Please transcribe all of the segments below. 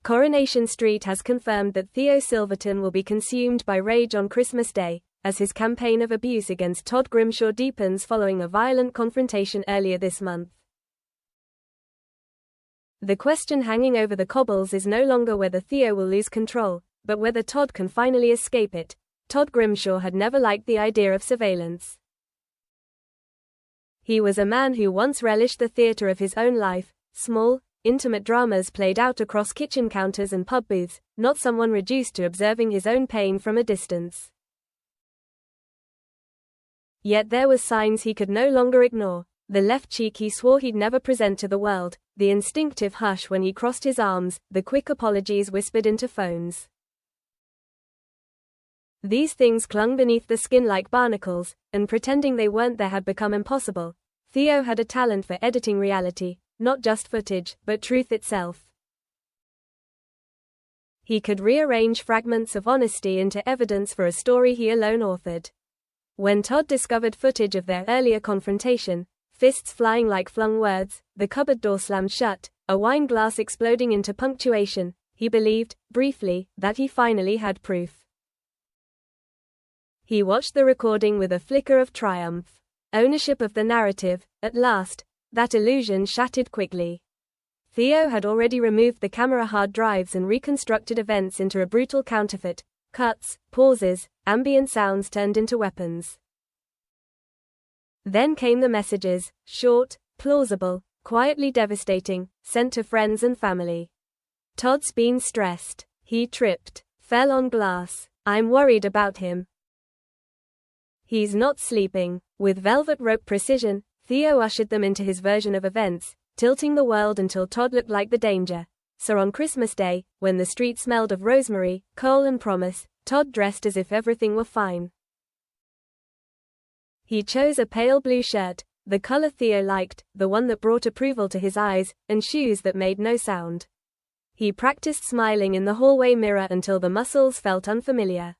Coronation Street has confirmed that Theo Silverton will be consumed by rage on Christmas Day, as his campaign of abuse against Todd Grimshaw deepens following a violent confrontation earlier this month. The question hanging over the cobbles is no longer whether Theo will lose control, but whether Todd can finally escape it. Todd Grimshaw had never liked the idea of surveillance. He was a man who once relished the theater of his own life, small, intimate dramas played out across kitchen counters and pub booths, not someone reduced to observing his own pain from a distance. Yet there were signs he could no longer ignore. The left cheek he swore he'd never present to the world, the instinctive hush when he crossed his arms, the quick apologies whispered into phones. These things clung beneath the skin like barnacles, and pretending they weren't there had become impossible. Theo had a talent for editing reality, not just footage, but truth itself. He could rearrange fragments of honesty into evidence for a story he alone authored. When Todd discovered footage of their earlier confrontation, fists flying like flung words, the cupboard door slammed shut, a wine glass exploding into punctuation, he believed, briefly, that he finally had proof. He watched the recording with a flicker of triumph. Ownership of the narrative, at last. That illusion shattered quickly. Theo had already removed the camera hard drives and reconstructed events into a brutal counterfeit. Cuts, pauses, ambient sounds turned into weapons. Then came the messages, short, plausible, quietly devastating, sent to friends and family. Todd's been stressed. He tripped, fell on glass. I'm worried about him. He's not sleeping. With velvet rope precision, Theo ushered them into his version of events, tilting the world until Todd looked like the danger. So on Christmas Day, when the street smelled of rosemary, coal and promise, Todd dressed as if everything were fine. He chose a pale blue shirt, the color Theo liked, the one that brought approval to his eyes, and shoes that made no sound. He practiced smiling in the hallway mirror until the muscles felt unfamiliar.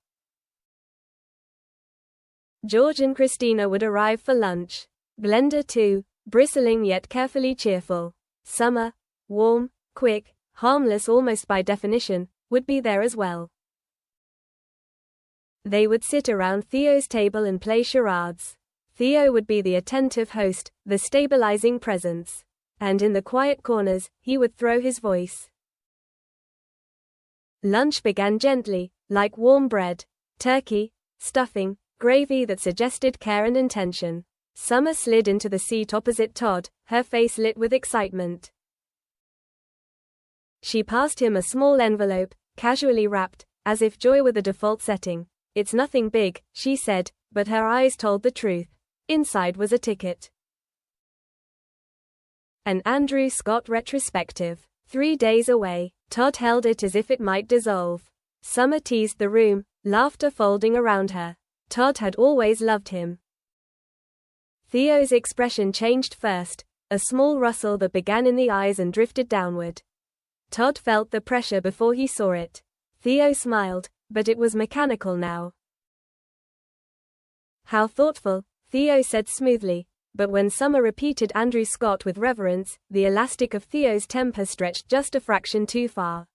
George and Christina would arrive for lunch. Glenda too, bristling yet carefully cheerful. Summer, warm, quick, harmless almost by definition, would be there as well. They would sit around Theo's table and play charades. Theo would be the attentive host, the stabilizing presence. And in the quiet corners, he would throw his voice. Lunch began gently, like warm bread. Turkey, stuffing, gravy that suggested care and intention. Summer slid into the seat opposite Todd, her face lit with excitement. She passed him a small envelope, casually wrapped, as if joy were the default setting. It's nothing big, she said, but her eyes told the truth. Inside was a ticket. An Andrew Scott retrospective. 3 days away. Todd held it as if it might dissolve. Summer teased the room, laughter folding around her. Todd had always loved him. Theo's expression changed first, a small rustle that began in the eyes and drifted downward. Todd felt the pressure before he saw it. Theo smiled, but it was mechanical now. How thoughtful, Theo said smoothly, but when Summer repeated Andrew Scott with reverence, the elastic of Theo's temper stretched just a fraction too far.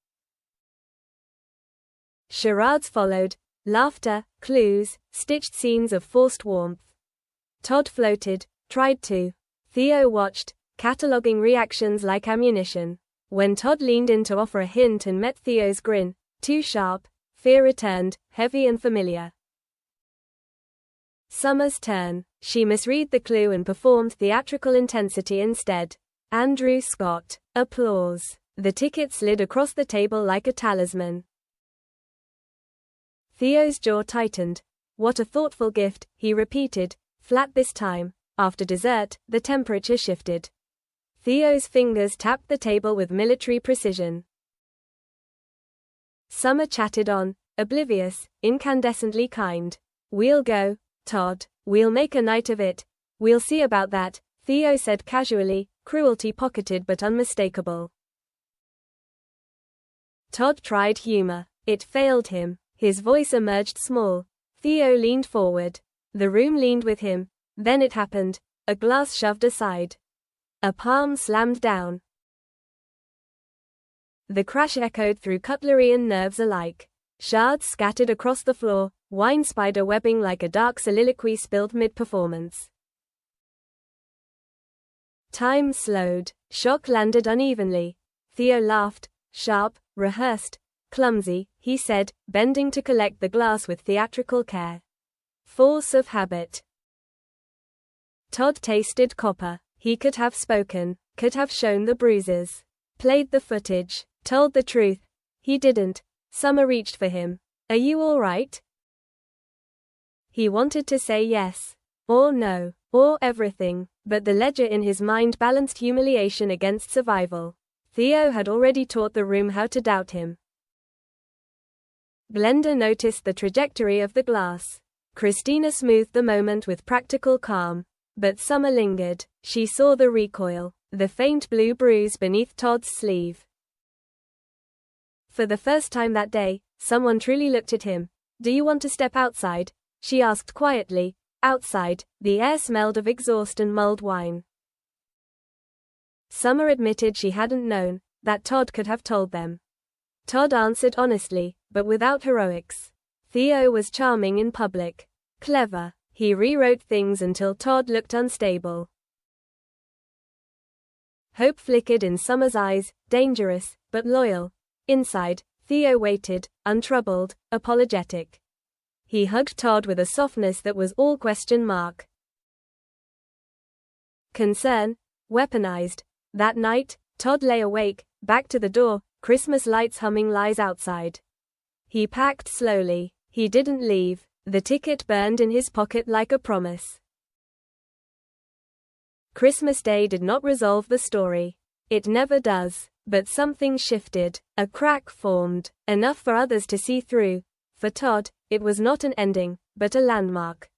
Charades followed, laughter, clues, stitched scenes of forced warmth. Todd floated, tried to. Theo watched, cataloging reactions like ammunition. When Todd leaned in to offer a hint and met Theo's grin, too sharp, fear returned, heavy and familiar. Summer's turn. She misread the clue and performed theatrical intensity instead. Andrew Scott. Applause. The ticket slid across the table like a talisman. Theo's jaw tightened. What a thoughtful gift, he repeated, flat this time. After dessert, the temperature shifted. Theo's fingers tapped the table with military precision. Summer chatted on, oblivious, incandescently kind. We'll go, Todd. We'll make a night of it. We'll see about that, Theo said casually, cruelty pocketed but unmistakable. Todd tried humor. It failed him. His voice emerged small. Theo leaned forward. The room leaned with him. Then it happened. A glass shoved aside. A palm slammed down. The crash echoed through cutlery and nerves alike. Shards scattered across the floor, wine spider webbing like a dark soliloquy spilled mid-performance. Time slowed. Shock landed unevenly. Theo laughed, sharp, rehearsed, clumsy, he said, bending to collect the glass with theatrical care. Force of habit. Todd tasted copper. He could have spoken, could have shown the bruises, played the footage, told the truth. He didn't. Summer reached for him. Are you all right? He wanted to say yes, or no, or everything, but the ledger in his mind balanced humiliation against survival. Theo had already taught the room how to doubt him. Glenda noticed the trajectory of the glass. Christina smoothed the moment with practical calm. But Summer lingered. She saw the recoil, the faint blue bruise beneath Todd's sleeve. For the first time that day, someone truly looked at him. Do you want to step outside? She asked quietly. Outside, the air smelled of exhaust and mulled wine. Summer admitted she hadn't known, that Todd could have told them. Todd answered honestly, but without heroics. Theo was charming in public. Clever. He rewrote things until Todd looked unstable. Hope flickered in Summer's eyes, dangerous, but loyal. Inside, Theo waited, untroubled, apologetic. He hugged Todd with a softness that was all question mark. Concern, weaponized. That night, Todd lay awake, back to the door, Christmas lights humming lies outside. He packed slowly. He didn't leave. The ticket burned in his pocket like a promise. Christmas Day did not resolve the story. It never does. But something shifted. A crack formed, enough for others to see through. For Todd, it was not an ending, but a landmark.